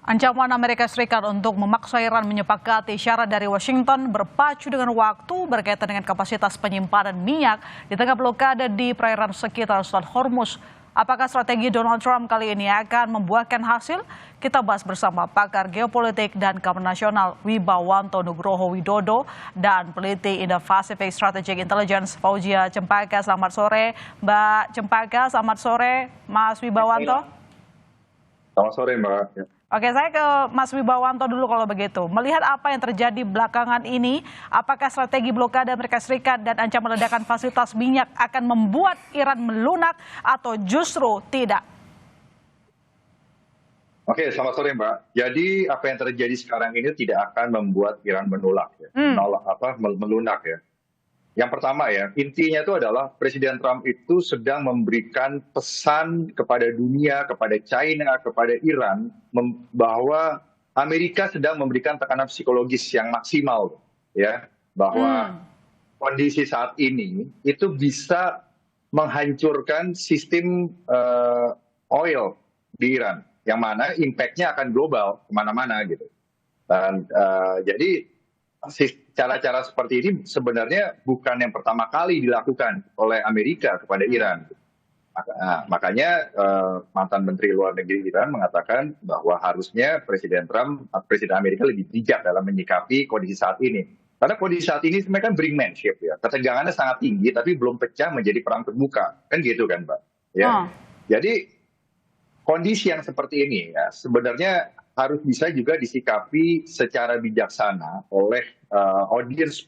Ancaman Amerika Serikat untuk memaksa Iran menyepakati syarat dari Washington berpacu dengan waktu berkaitan dengan kapasitas penyimpanan minyak di tengah blokade di perairan sekitar Selat Hormuz. Apakah strategi Donald Trump kali ini akan membuahkan hasil? Kita bahas bersama pakar geopolitik dan keamanan nasional Wibawanto Nugroho Widodo dan peneliti Indo-Pacific Strategic Intelligence Fauzia Cempaka. Selamat sore Mbak Cempaka, selamat sore Mas Wibawanto. Selamat sore Mbak. Oke, saya ke Mas Wibawanto dulu kalau begitu. Melihat apa yang terjadi belakangan ini, apakah strategi blokade Amerika Serikat dan ancaman ledakan fasilitas minyak akan membuat Iran melunak atau justru tidak? Oke, selamat sore Mbak. Jadi apa yang terjadi sekarang ini tidak akan membuat Iran melunak ya. Yang pertama ya, intinya itu adalah Presiden Trump itu sedang memberikan pesan kepada dunia, kepada China, kepada Iran, bahwa Amerika sedang memberikan tekanan psikologis yang maksimal, ya, bahwa kondisi saat ini itu bisa menghancurkan sistem oil di Iran, yang mana impact-nya akan global kemana-mana gitu. Dan jadi cara-cara seperti ini sebenarnya bukan yang pertama kali dilakukan oleh Amerika kepada Iran. Makanya mantan Menteri Luar Negeri Iran mengatakan bahwa harusnya Presiden Amerika lebih bijak dalam menyikapi kondisi saat ini. Karena kondisi saat ini mereka brinkmanship ya, ketegangannya sangat tinggi tapi belum pecah menjadi perang terbuka, kan gitu kan Mbak? Ya, jadi kondisi yang seperti ini ya sebenarnya harus bisa juga disikapi secara bijaksana oleh audiens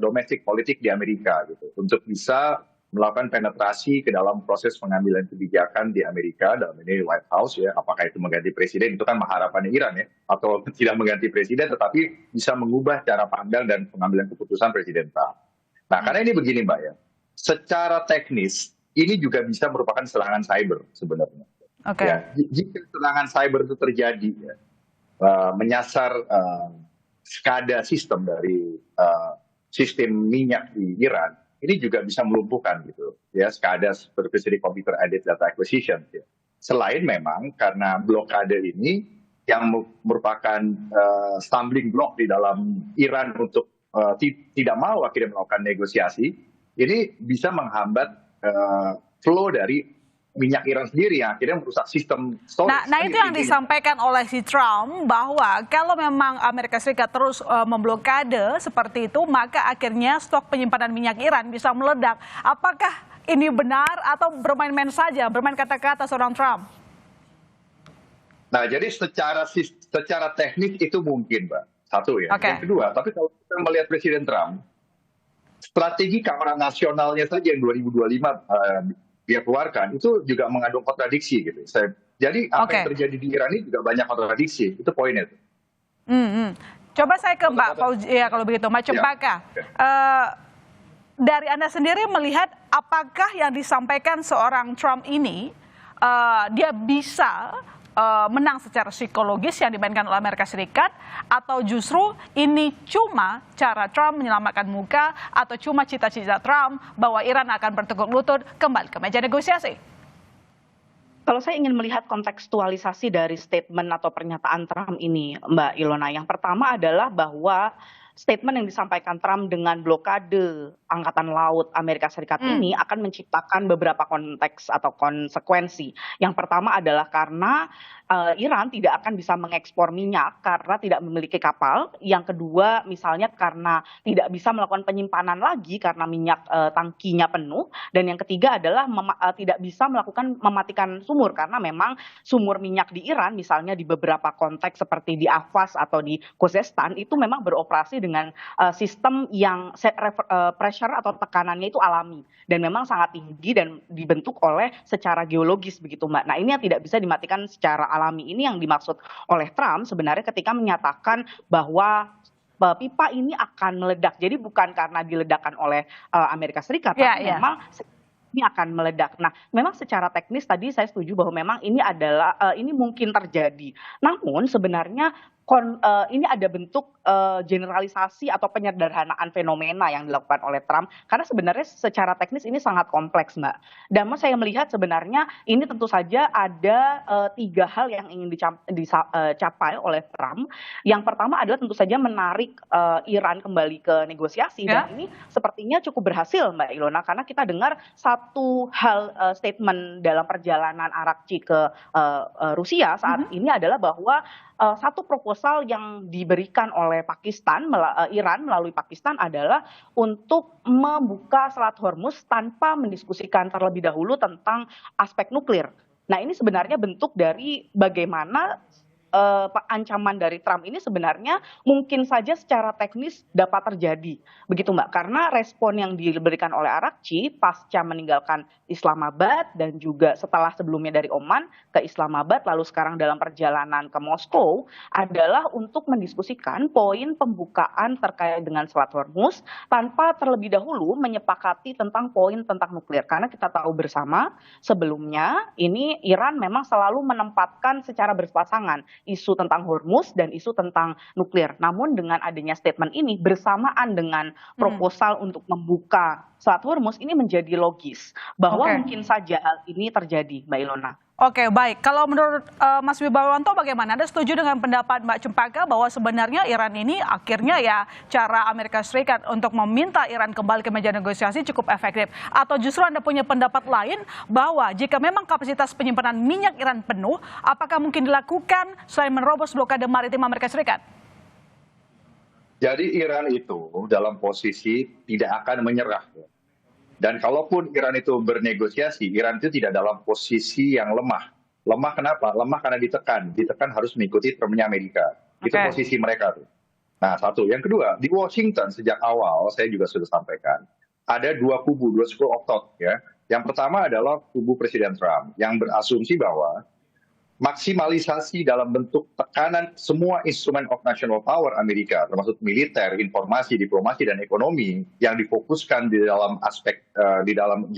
domestik politik di Amerika gitu, untuk bisa melakukan penetrasi ke dalam proses pengambilan kebijakan di Amerika, dalam ini White House ya, apakah itu mengganti presiden, itu kan harapannya Iran ya, atau tidak mengganti presiden tetapi bisa mengubah cara pandang dan pengambilan keputusan Presiden Trump. Nah, karena ini begini Mbak ya, secara teknis ini juga bisa merupakan serangan cyber sebenarnya. Okay. Ya, jika serangan cyber itu terjadi, ya, menyasar SCADA sistem dari sistem minyak di Iran, ini juga bisa melumpuhkan gitu, ya, SCADA seperti Computer Aided Data Acquisition. Ya. Selain memang karena blokade ini yang merupakan stumbling block di dalam Iran untuk tidak mau akhirnya melakukan negosiasi, ini bisa menghambat flow dari minyak Iran sendiri yang akhirnya merusak sistem storage. Nah itu yang disampaikan oleh si Trump, bahwa kalau memang Amerika Serikat terus memblokade seperti itu, maka akhirnya stok penyimpanan minyak Iran bisa meledak. Apakah ini benar atau bermain-main saja, bermain kata-kata seorang Trump? Nah, jadi secara teknis itu mungkin, Mbak. Satu ya. Okay. Yang kedua, tapi kalau kita melihat Presiden Trump, strategi keamanan nasionalnya saja yang 2025 dia keluarkan itu juga mengandung kontradiksi gitu. Jadi apa yang terjadi di Iran ini juga banyak kontradiksi, itu poinnya. Coba saya ke Mbak Fauzia kalau begitu, Mbak Cempaka. Dari Anda sendiri melihat apakah yang disampaikan seorang Trump ini dia bisa menang secara psikologis yang dimainkan oleh Amerika Serikat, atau justru ini cuma cara Trump menyelamatkan muka, atau cuma cita-cita Trump bahwa Iran akan bertekuk lutut kembali ke meja negosiasi? Kalau saya ingin melihat kontekstualisasi dari statement atau pernyataan Trump ini, Mbak Ilona, yang pertama adalah bahwa statement yang disampaikan Trump dengan blokade Angkatan Laut Amerika Serikat ini akan menciptakan beberapa konteks atau konsekuensi. Yang pertama adalah karena Iran tidak akan bisa mengekspor minyak karena tidak memiliki kapal. Yang kedua, misalnya karena tidak bisa melakukan penyimpanan lagi karena minyak tangkinya penuh. Dan yang ketiga adalah tidak bisa melakukan mematikan sumur karena memang sumur minyak di Iran, misalnya di beberapa konteks seperti di Afas atau di Khuzestan, itu memang beroperasi dengan sistem yang pressure atau tekanannya itu alami dan memang sangat tinggi dan dibentuk oleh secara geologis begitu Mbak. Nah, ini yang tidak bisa dimatikan secara alami, ini yang dimaksud oleh Trump sebenarnya ketika menyatakan bahwa pipa ini akan meledak. Jadi bukan karena diledakkan oleh Amerika Serikat, tapi memang ini akan meledak. Nah, memang secara teknis tadi saya setuju bahwa memang ini adalah ini mungkin terjadi. Namun sebenarnya ini ada bentuk generalisasi atau penyederhanaan fenomena yang dilakukan oleh Trump karena sebenarnya secara teknis ini sangat kompleks, Mbak. Dan saya melihat sebenarnya ini tentu saja ada 3 hal yang ingin dicapai oleh Trump. Yang pertama adalah tentu saja menarik Iran kembali ke negosiasi Ya. dan ini sepertinya cukup berhasil, Mbak Ilona, karena kita dengar satu hal statement dalam perjalanan Arakci ke Rusia saat ini adalah bahwa satu proposal yang diberikan oleh Iran melalui Pakistan adalah untuk membuka Selat Hormuz tanpa mendiskusikan terlebih dahulu tentang aspek nuklir. Nah, ini sebenarnya bentuk dari bagaimana ancaman dari Trump ini sebenarnya mungkin saja secara teknis dapat terjadi. Begitu, Mbak. Karena respon yang diberikan oleh Arakci pasca meninggalkan Islamabad dan juga setelah sebelumnya dari Oman ke Islamabad lalu sekarang dalam perjalanan ke Moskow adalah untuk mendiskusikan poin pembukaan terkait dengan Selat Hormuz tanpa terlebih dahulu menyepakati tentang poin tentang nuklir. Karena kita tahu bersama sebelumnya ini Iran memang selalu menempatkan secara berpasangan isu tentang Hormuz dan isu tentang nuklir. Namun dengan adanya statement ini bersamaan dengan proposal untuk membuka Selat Hormuz ini menjadi logis bahwa mungkin saja hal ini terjadi, Mbak Ilona. Oke, baik. Kalau menurut Mas Wibawanto bagaimana? Anda setuju dengan pendapat Mbak Cempaka bahwa sebenarnya Iran ini akhirnya ya cara Amerika Serikat untuk meminta Iran kembali ke meja negosiasi cukup efektif? Atau justru Anda punya pendapat lain bahwa jika memang kapasitas penyimpanan minyak Iran penuh, apakah mungkin dilakukan selain menerobos blokade maritim Amerika Serikat? Jadi Iran itu dalam posisi tidak akan menyerah. Dan kalaupun Iran itu bernegosiasi, Iran itu tidak dalam posisi yang lemah. Lemah kenapa? Lemah karena ditekan. Ditekan harus mengikuti termnya Amerika. Itu posisi mereka tuh. Nah, satu. Yang kedua, di Washington sejak awal, saya juga sudah sampaikan, ada 2 kubu, 2 school of thought. Ya. Yang pertama adalah kubu Presiden Trump, yang berasumsi bahwa maksimalisasi dalam bentuk tekanan semua instrumen of national power Amerika, termasuk militer, informasi, diplomasi, dan ekonomi yang difokuskan di dalam aspek di dalam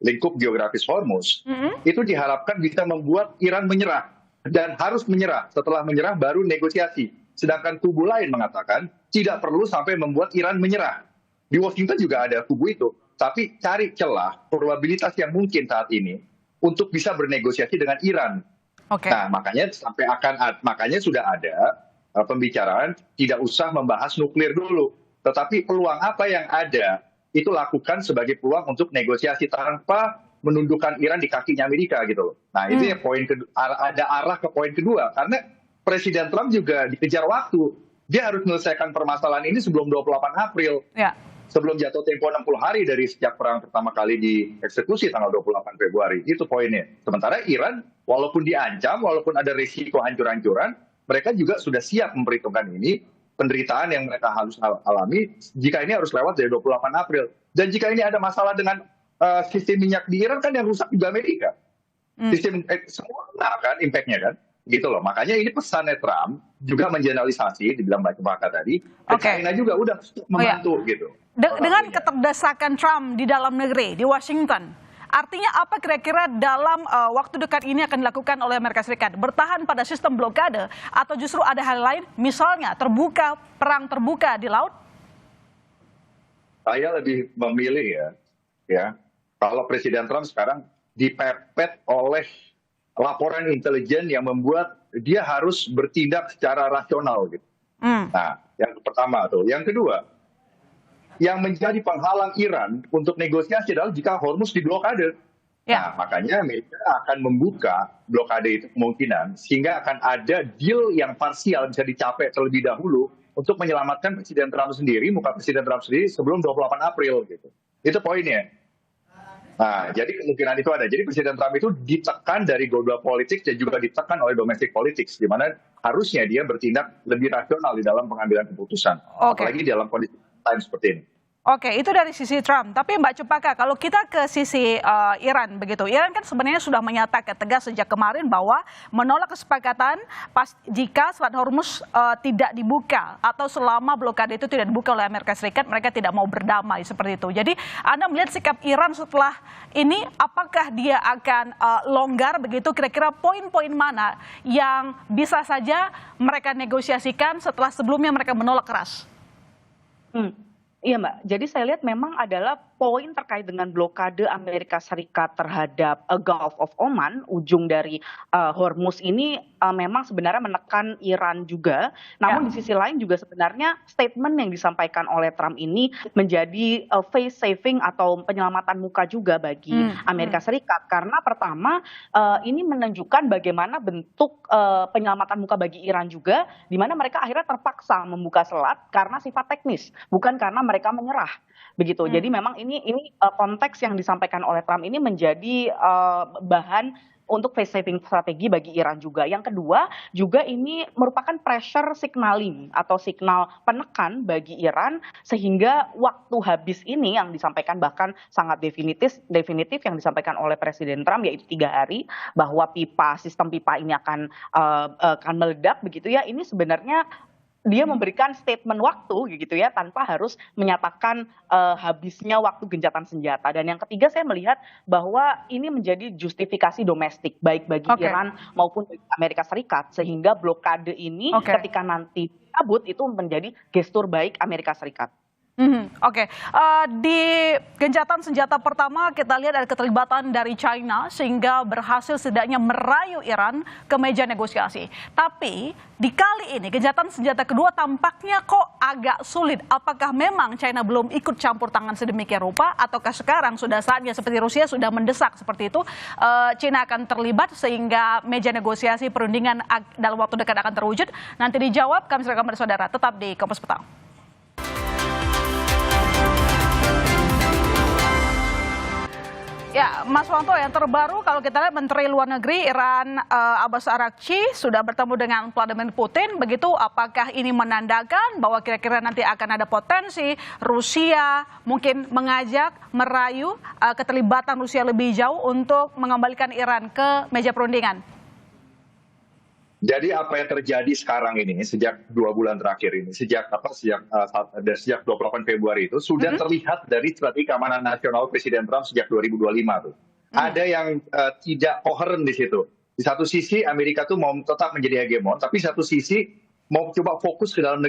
lingkup geografis Hormuz, itu diharapkan bisa membuat Iran menyerah dan harus menyerah. Setelah menyerah baru negosiasi. Sedangkan kubu lain mengatakan tidak perlu sampai membuat Iran menyerah. Di Washington juga ada kubu itu, tapi cari celah probabilitas yang mungkin saat ini untuk bisa bernegosiasi dengan Iran. Nah, makanya sudah ada pembicaraan tidak usah membahas nuklir dulu, tetapi peluang apa yang ada itu lakukan sebagai peluang untuk negosiasi tanpa menundukkan Iran di kakinya Amerika gitu loh. Nah, itu ya poin kedua, ada arah ke poin kedua karena Presiden Trump juga dikejar waktu. Dia harus menyelesaikan permasalahan ini sebelum 28 April. Ya. Sebelum jatuh tempo 60 hari dari sejak perang pertama kali dieksekusi tanggal 28 Februari. Itu poinnya. Sementara Iran, walaupun diancam, walaupun ada risiko hancur-hancuran, mereka juga sudah siap memperhitungkan ini, penderitaan yang mereka harus alami, jika ini harus lewat dari 28 April. Dan jika ini ada masalah dengan sistem minyak di Iran, kan yang rusak juga Amerika. Sistem, semua kan impact-nya kan. Gitu loh. Makanya ini pesannya Trump juga mengeneralisasi, dibilang Mbak Cempaka tadi, China juga udah membantu gitu. Dengan keterdesakan Trump di dalam negeri, di Washington, artinya apa kira-kira dalam waktu dekat ini akan dilakukan oleh Amerika Serikat? Bertahan pada sistem blokade atau justru ada hal lain, misalnya perang terbuka di laut? Saya lebih memilih ya, kalau Presiden Trump sekarang dipepet oleh laporan intelijen yang membuat dia harus bertindak secara rasional gitu. Nah, yang pertama tuh. Yang kedua, yang menjadi penghalang Iran untuk negosiasi adalah jika Hormuz diblokade. Nah, makanya Amerika akan membuka blokade itu kemungkinan sehingga akan ada deal yang parsial bisa dicapai terlebih dahulu untuk menyelamatkan Presiden Trump sendiri, muka Presiden Trump sendiri sebelum 28 April gitu. Itu poinnya. Nah, jadi kemungkinan itu ada. Jadi Presiden Trump itu ditekan dari global politics dan juga ditekan oleh domestic politics, di mana harusnya dia bertindak lebih rasional di dalam pengambilan keputusan. Apalagi dalam kondisi time seperti ini. Oke, itu dari sisi Trump. Tapi Mbak Cepaka, kalau kita ke sisi Iran begitu, Iran kan sebenarnya sudah menyatakan tegas sejak kemarin bahwa menolak kesepakatan jika Selat Hormuz tidak dibuka atau selama blokade itu tidak dibuka oleh Amerika Serikat, mereka tidak mau berdamai seperti itu. Jadi Anda melihat sikap Iran setelah ini, apakah dia akan longgar begitu? Kira-kira poin-poin mana yang bisa saja mereka negosiasikan setelah sebelumnya mereka menolak keras? Iya Mbak, jadi saya lihat memang adalah poin terkait dengan blokade Amerika Serikat terhadap Gulf of Oman, ujung dari Hormuz ini memang sebenarnya menekan Iran juga. Namun di sisi lain juga sebenarnya statement yang disampaikan oleh Trump ini menjadi face saving atau penyelamatan muka juga bagi Amerika Serikat. Karena pertama ini menunjukkan bagaimana bentuk penyelamatan muka bagi Iran juga, di mana mereka akhirnya terpaksa membuka selat karena sifat teknis, bukan karena mereka menyerah begitu. Jadi memang ini konteks yang disampaikan oleh Trump ini menjadi bahan untuk face saving strategi bagi Iran juga. Yang kedua juga ini merupakan pressure signaling atau signal penekan bagi Iran, sehingga waktu habis ini yang disampaikan bahkan sangat definitif yang disampaikan oleh Presiden Trump, yaitu 3 hari, bahwa sistem pipa ini akan meledak begitu ya. Ini sebenarnya dia memberikan statement waktu gitu ya, tanpa harus menyatakan habisnya waktu gencatan senjata. Dan yang ketiga saya melihat bahwa ini menjadi justifikasi domestik baik bagi Iran maupun bagi Amerika Serikat, sehingga blokade ini ketika nanti cabut itu menjadi gestur baik Amerika Serikat. Di gencatan senjata pertama kita lihat ada keterlibatan dari China sehingga berhasil setidaknya merayu Iran ke meja negosiasi. Tapi di kali ini gencatan senjata kedua tampaknya kok agak sulit. Apakah memang China belum ikut campur tangan sedemikian rupa, ataukah sekarang sudah saatnya seperti Rusia sudah mendesak seperti itu, China akan terlibat sehingga meja negosiasi perundingan dalam waktu dekat akan terwujud? Nanti dijawab, kami serahkan kepada saudara. Tetap di Kompas Petang. Ya, Mas Wanto, yang terbaru kalau kita lihat Menteri Luar Negeri Iran Abbas Araghchi sudah bertemu dengan Vladimir Putin. Begitu, apakah ini menandakan bahwa kira-kira nanti akan ada potensi Rusia mungkin mengajak, merayu keterlibatan Rusia lebih jauh untuk mengembalikan Iran ke meja perundingan? Jadi apa yang terjadi sekarang ini sejak 2 bulan terakhir ini, sejak 28 Februari itu sudah terlihat dari strategi keamanan nasional Presiden Trump sejak 2025 tuh. Ada yang tidak koheren di situ. Di satu sisi Amerika tuh mau tetap menjadi hegemon, tapi satu sisi mau coba fokus ke dalam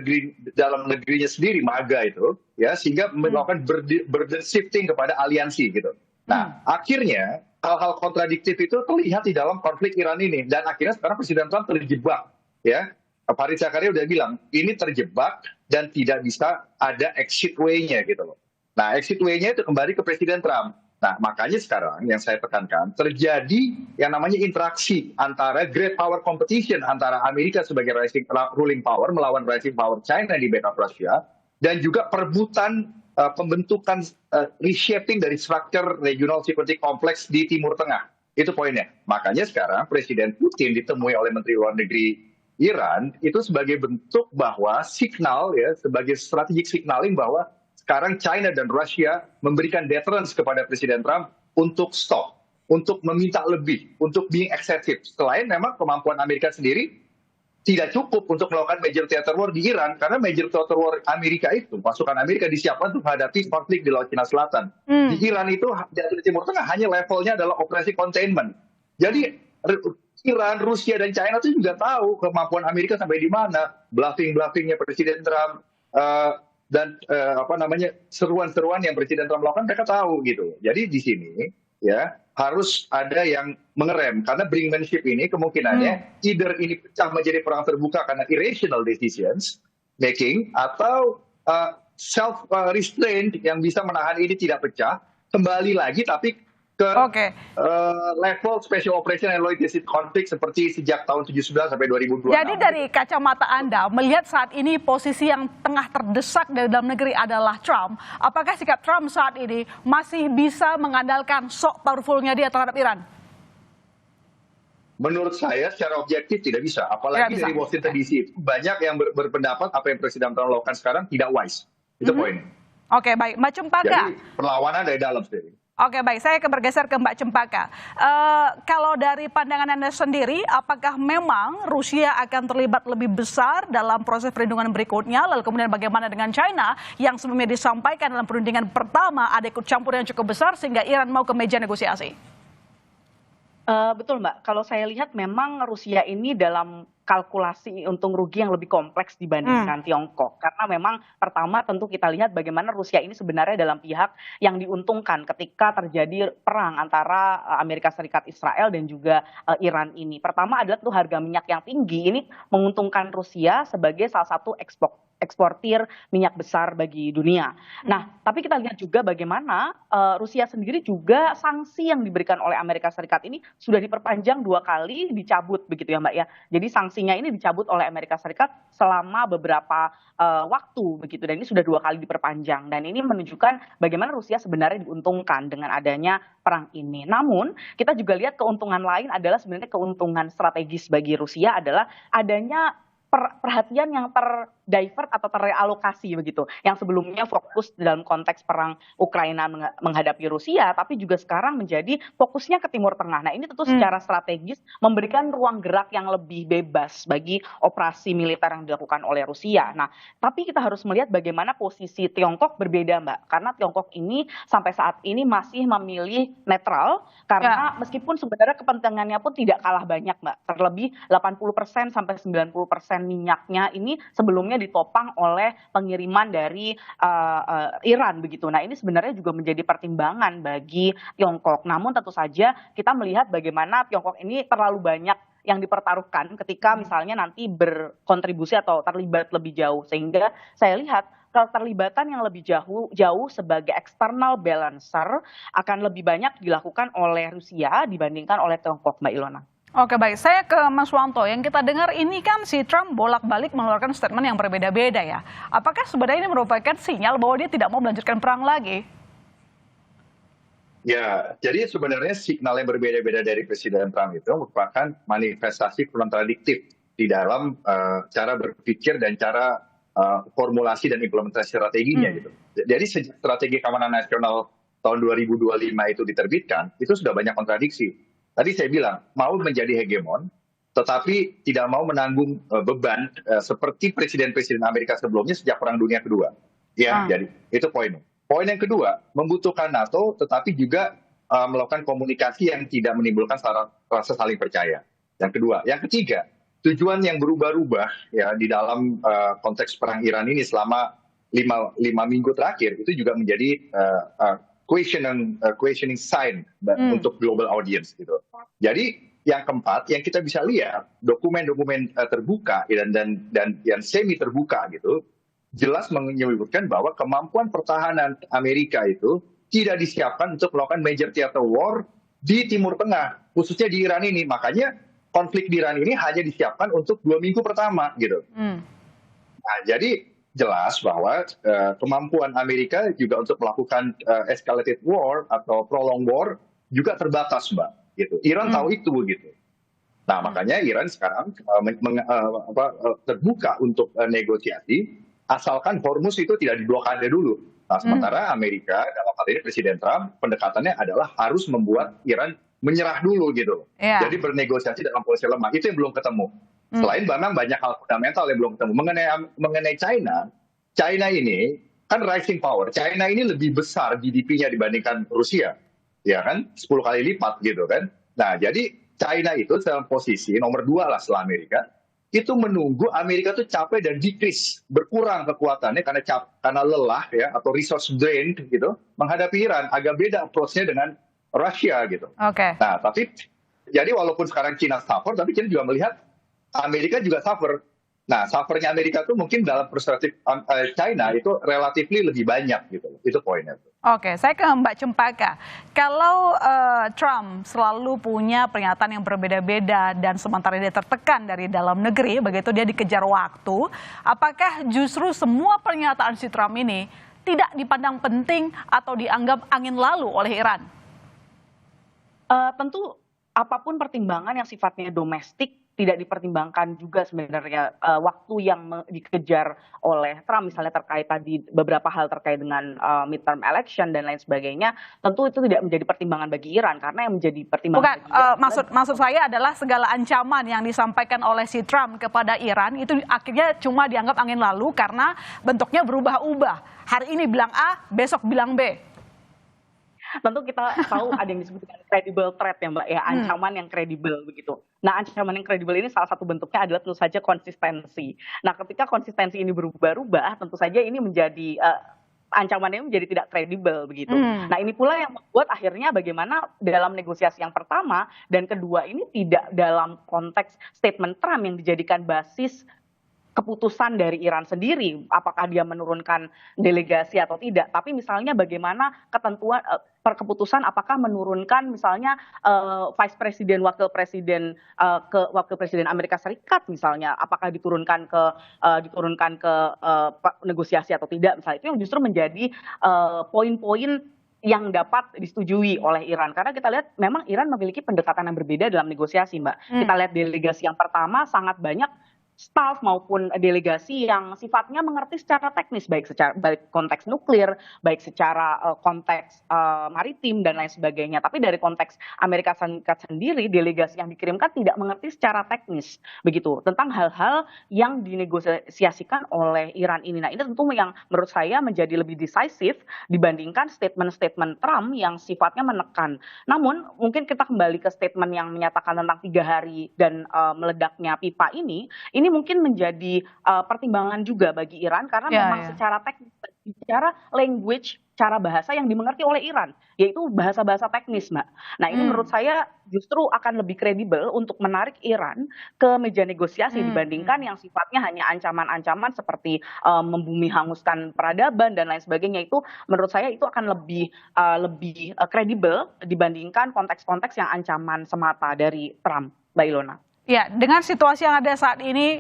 negerinya sendiri, MAGA itu, ya, sehingga melakukan burden shifting kepada aliansi gitu. Nah, akhirnya hal-hal kontradiktif itu terlihat di dalam konflik Iran ini, dan akhirnya sekarang Presiden Trump terjebak, ya. Fareed Zakaria udah bilang ini terjebak dan tidak bisa ada exit way-nya gitu loh. Nah, exit way-nya itu kembali ke Presiden Trump. Nah, makanya sekarang yang saya tekankan terjadi yang namanya interaksi antara great power competition antara Amerika sebagai ruling power melawan rising power China di backup Rusia, dan juga perebutan pembentukan reshaping dari struktur regional security complex di Timur Tengah. Itu poinnya. Makanya sekarang Presiden Putin ditemui oleh Menteri Luar Negeri Iran itu sebagai bentuk bahwa signal, ya, sebagai strategic signaling bahwa sekarang China dan Rusia memberikan deterrence kepada Presiden Trump untuk stop, untuk meminta lebih, untuk being excessive. Selain memang kemampuan Amerika sendiri tidak cukup untuk melakukan major theater war di Iran, karena major theater war Amerika itu, pasukan Amerika disiapkan untuk menghadapi konflik di Laut Cina Selatan. Di Iran itu, di Timur Tengah, hanya levelnya adalah operasi containment. Jadi Iran, Rusia, dan China itu juga tahu kemampuan Amerika sampai di mana, bluffing-bluffingnya Presiden Trump, dan seruan-seruan yang Presiden Trump lakukan, mereka tahu gitu. Jadi di sini, ya, harus ada yang mengerem, karena brinkmanship ini kemungkinannya either ini pecah menjadi perang terbuka karena irrational decisions making, atau self restraint yang bisa menahan ini tidak pecah kembali lagi, tapi ke level special operation and logistic conflict seperti sejak tahun 79 sampai 2026. Jadi dari kacamata Anda melihat saat ini posisi yang tengah terdesak dari dalam negeri adalah Trump. Apakah sikap Trump saat ini masih bisa mengandalkan sok powerfulnya dia terhadap Iran? Menurut saya secara objektif tidak bisa. Apalagi dari Washington DC banyak yang berpendapat apa yang Presiden Trump lakukan sekarang tidak wise. Itu poinnya. Oke, baik. Mbak Cempaka. Jadi perlawanan dari dalam sendiri. Oke, baik. Saya bergeser ke Mbak Cempaka. Kalau dari pandangan Anda sendiri, apakah memang Rusia akan terlibat lebih besar dalam proses perlindungan berikutnya? Lalu kemudian bagaimana dengan China yang sebelumnya disampaikan dalam perundingan pertama ada ikut campur yang cukup besar sehingga Iran mau ke meja negosiasi? Betul Mbak, kalau saya lihat memang Rusia ini dalam kalkulasi untung rugi yang lebih kompleks dibandingkan Tiongkok. Karena memang pertama tentu kita lihat bagaimana Rusia ini sebenarnya dalam pihak yang diuntungkan ketika terjadi perang antara Amerika Serikat Israel dan juga Iran ini. Pertama adalah tuh harga minyak yang tinggi ini menguntungkan Rusia sebagai salah satu eksportir minyak besar bagi dunia. Nah, tapi kita lihat juga bagaimana Rusia sendiri juga sanksi yang diberikan oleh Amerika Serikat ini sudah diperpanjang 2 kali dicabut begitu ya Mbak ya. Jadi sanksinya ini dicabut oleh Amerika Serikat selama beberapa waktu begitu dan ini sudah 2 kali diperpanjang dan ini menunjukkan bagaimana Rusia sebenarnya diuntungkan dengan adanya perang ini. Namun kita juga lihat keuntungan lain adalah sebenarnya keuntungan strategis bagi Rusia adalah adanya perhatian yang terdivert atau terrealokasi begitu. Yang sebelumnya fokus dalam konteks perang Ukraina menghadapi Rusia, tapi juga sekarang menjadi fokusnya ke Timur Tengah. Nah ini tentu secara strategis memberikan ruang gerak yang lebih bebas bagi operasi militer yang dilakukan oleh Rusia. Nah tapi kita harus melihat bagaimana posisi Tiongkok berbeda Mbak. Karena Tiongkok ini sampai saat ini masih memilih netral, karena meskipun sebenarnya kepentingannya pun tidak kalah banyak Mbak. Terlebih 80% sampai 90% minyaknya ini sebelumnya ditopang oleh pengiriman dari Iran begitu. Nah ini sebenarnya juga menjadi pertimbangan bagi Tiongkok. Namun tentu saja kita melihat bagaimana Tiongkok ini terlalu banyak yang dipertaruhkan ketika misalnya nanti berkontribusi atau terlibat lebih jauh. Sehingga saya lihat keterlibatan yang lebih jauh sebagai external balancer akan lebih banyak dilakukan oleh Rusia dibandingkan oleh Tiongkok, Mbak Ilona. Oke, baik, saya ke Mas Wanto. Yang kita dengar ini kan si Trump bolak-balik mengeluarkan statement yang berbeda-beda ya. Apakah sebenarnya ini merupakan sinyal bahwa dia tidak mau melanjutkan perang lagi? Ya, jadi sebenarnya signal yang berbeda-beda dari Presiden Trump itu merupakan manifestasi kontradiktif di dalam cara berpikir dan cara formulasi dan implementasi strateginya gitu. Jadi strategi keamanan nasional tahun 2025 itu diterbitkan, itu sudah banyak kontradiksi. Tadi saya bilang, mau menjadi hegemon, tetapi tidak mau menanggung beban seperti presiden-presiden Amerika sebelumnya sejak Perang Dunia Kedua. Ya, jadi itu poin. Poin yang kedua, membutuhkan NATO, tetapi juga melakukan komunikasi yang tidak menimbulkan rasa saling percaya. Yang kedua, yang ketiga, tujuan yang berubah-ubah ya di dalam konteks perang Iran ini selama 5 minggu terakhir itu juga menjadi questioning sign untuk global audience gitu. Jadi yang keempat, yang kita bisa lihat dokumen-dokumen terbuka dan yang semi terbuka gitu, jelas menyebutkan bahwa kemampuan pertahanan Amerika itu tidak disiapkan untuk melakukan major theater war di Timur Tengah, khususnya di Iran ini. Makanya konflik di Iran ini hanya disiapkan untuk 2 minggu pertama gitu. Nah, jadi jelas bahwa kemampuan Amerika juga untuk melakukan escalated war atau prolonged war juga terbatas, Mbak. Gitu. Iran tahu itu gitu. Nah, makanya Iran sekarang terbuka untuk negosiasi, asalkan Hormuz itu tidak diblokade dulu. Nah, sementara Amerika dalam hal ini Presiden Trump pendekatannya adalah harus membuat Iran menyerah dulu gitu. Jadi bernegosiasi dalam posisi lemah itu yang belum ketemu. Selain memang banyak hal fundamental yang belum ketemu. Mengenai China, China ini kan rising power. China ini lebih besar GDP-nya dibandingkan Rusia, ya kan, 10 kali lipat gitu kan. Nah, jadi China itu dalam posisi nomor 2 lah setelah Amerika. Itu menunggu Amerika tuh capek dan decrease, berkurang kekuatannya karena lelah ya atau resource drain gitu menghadapi Iran. Agak beda approach-nya dengan Rusia gitu. Nah, tapi jadi walaupun sekarang China suffer, tapi China juga melihat Amerika juga suffer. Nah, suffernya Amerika itu mungkin dalam perspektif China itu relatifly lebih banyak gitu. Itu poinnya. Oke, saya ke Mbak Cempaka. Kalau Trump selalu punya pernyataan yang berbeda-beda dan sementara dia tertekan dari dalam negeri, begitu dia dikejar waktu, apakah justru semua pernyataan si Trump ini tidak dipandang penting atau dianggap angin lalu oleh Iran? Tentu apapun pertimbangan yang sifatnya domestik tidak dipertimbangkan juga sebenarnya waktu yang dikejar oleh Trump, misalnya terkait tadi beberapa hal terkait dengan midterm election dan lain sebagainya, tentu itu tidak menjadi pertimbangan bagi Iran, karena yang menjadi pertimbangan Bukan, bagi Iran maksud saya adalah segala ancaman yang disampaikan oleh si Trump kepada Iran itu akhirnya cuma dianggap angin lalu karena bentuknya berubah-ubah. Hari ini bilang A, besok bilang B. tentu kita tahu ada yang disebut dengan credible threat ya Mbak ya, ancaman yang kredibel begitu. Nah, ancaman yang kredibel ini salah satu bentuknya adalah tentu saja konsistensi. Nah, ketika konsistensi ini berubah-ubah, tentu saja ini menjadi ancamannya menjadi tidak kredibel begitu. Nah, ini pula yang membuat akhirnya bagaimana dalam negosiasi yang pertama dan kedua ini tidak dalam konteks statement Trump yang dijadikan basis keputusan dari Iran sendiri, apakah dia menurunkan delegasi atau tidak, tapi misalnya bagaimana ketentuan keputusan apakah menurunkan misalnya vice presiden wakil presiden Amerika Serikat misalnya, apakah diturunkan ke negosiasi atau tidak, misalnya itu yang justru menjadi poin-poin yang dapat disetujui oleh Iran, karena kita lihat memang Iran memiliki pendekatan yang berbeda dalam negosiasi, Mbak. Kita lihat delegasi yang pertama sangat banyak staff maupun delegasi yang sifatnya mengerti secara teknis, baik konteks nuklir, baik secara konteks maritim dan lain sebagainya. Tapi dari konteks Amerika Serikat sendiri, delegasi yang dikirimkan tidak mengerti secara teknis begitu tentang hal-hal yang dinegosiasikan oleh Iran ini. Nah, ini tentu yang menurut saya menjadi lebih decisif dibandingkan statement-statement Trump yang sifatnya menekan. Namun mungkin kita kembali ke statement yang menyatakan tentang 3 hari dan meledaknya pipa ini mungkin menjadi pertimbangan juga bagi Iran, karena memang secara teknis, secara language, cara bahasa yang dimengerti oleh Iran, yaitu bahasa-bahasa teknis, Mbak. Nah, ini menurut saya justru akan lebih kredibel untuk menarik Iran ke meja negosiasi dibandingkan yang sifatnya hanya ancaman-ancaman seperti membumi hanguskan peradaban dan lain sebagainya. Itu menurut saya itu akan lebih kredibel dibandingkan konteks-konteks yang ancaman semata dari Trump, Mbak Ilona. Ya, dengan situasi yang ada saat ini,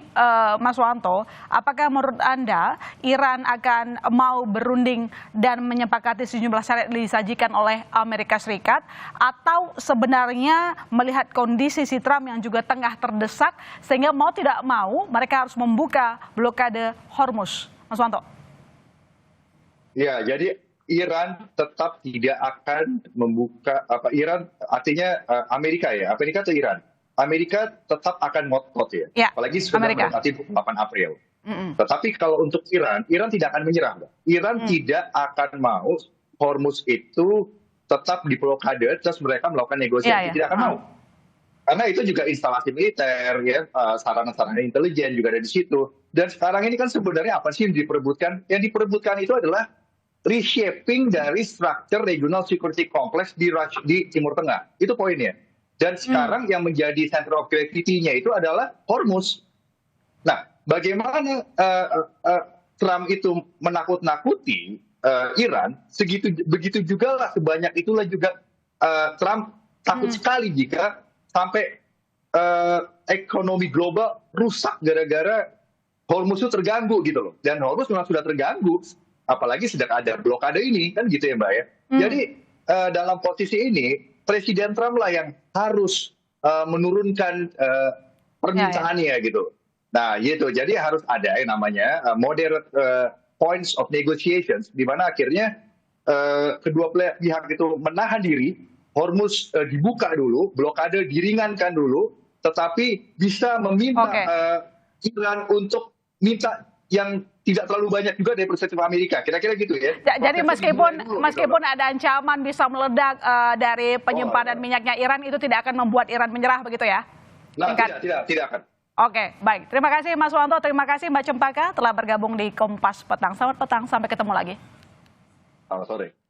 Mas Wanto, apakah menurut Anda Iran akan mau berunding dan menyepakati sejumlah syarat disajikan oleh Amerika Serikat, atau sebenarnya melihat kondisi si Trump yang juga tengah terdesak sehingga mau tidak mau mereka harus membuka blokade Hormuz, Mas Wanto? Ya, jadi Iran tetap tidak akan membuka Iran artinya Amerika atau Iran. Amerika tetap akan ngotot ya, apalagi sudah mendekati 8 April. Tetapi kalau untuk Iran tidak akan menyerah. Iran tidak akan mau Hormuz itu tetap diblokade terus mereka melakukan negosiasi, tidak akan mau. Karena itu juga instalasi militer ya, sarana-sarana intelijen juga ada di situ. Dan sekarang ini kan sebenarnya apa sih yang diperebutkan? Yang diperebutkan itu adalah reshaping dari struktur regional security complex di Timur Tengah. Itu poinnya. Dan sekarang yang menjadi center of gravity-nya itu adalah Hormuz. Nah, bagaimana Trump itu menakut-nakuti Iran, begitu juga lah, sebanyak itulah juga Trump takut sekali jika sampai ekonomi global rusak gara-gara Hormuz itu terganggu gitu loh. Dan Hormuz memang sudah terganggu, apalagi sedang ada blokade ini, kan gitu ya Mbak ya. Jadi dalam posisi ini, Presiden Trump lah yang harus menurunkan permintaannya gitu. Nah, gitu. Jadi harus ada yang namanya moderate points of negotiations, di mana akhirnya kedua pihak itu menahan diri, Hormuz dibuka dulu, blokade diringankan dulu, tetapi bisa meminta Iran untuk minta yang tidak terlalu banyak juga dari perspektif Amerika, kira-kira gitu ya. Jadi meskipun ada ancaman bisa meledak dari penyimpanan minyaknya Iran, itu tidak akan membuat Iran menyerah begitu ya? Nah, tidak akan. Oke, baik. Terima kasih Mas Wanto, terima kasih Mbak Cempaka telah bergabung di Kompas Petang. Selamat petang, sampai ketemu lagi. Selamat sore.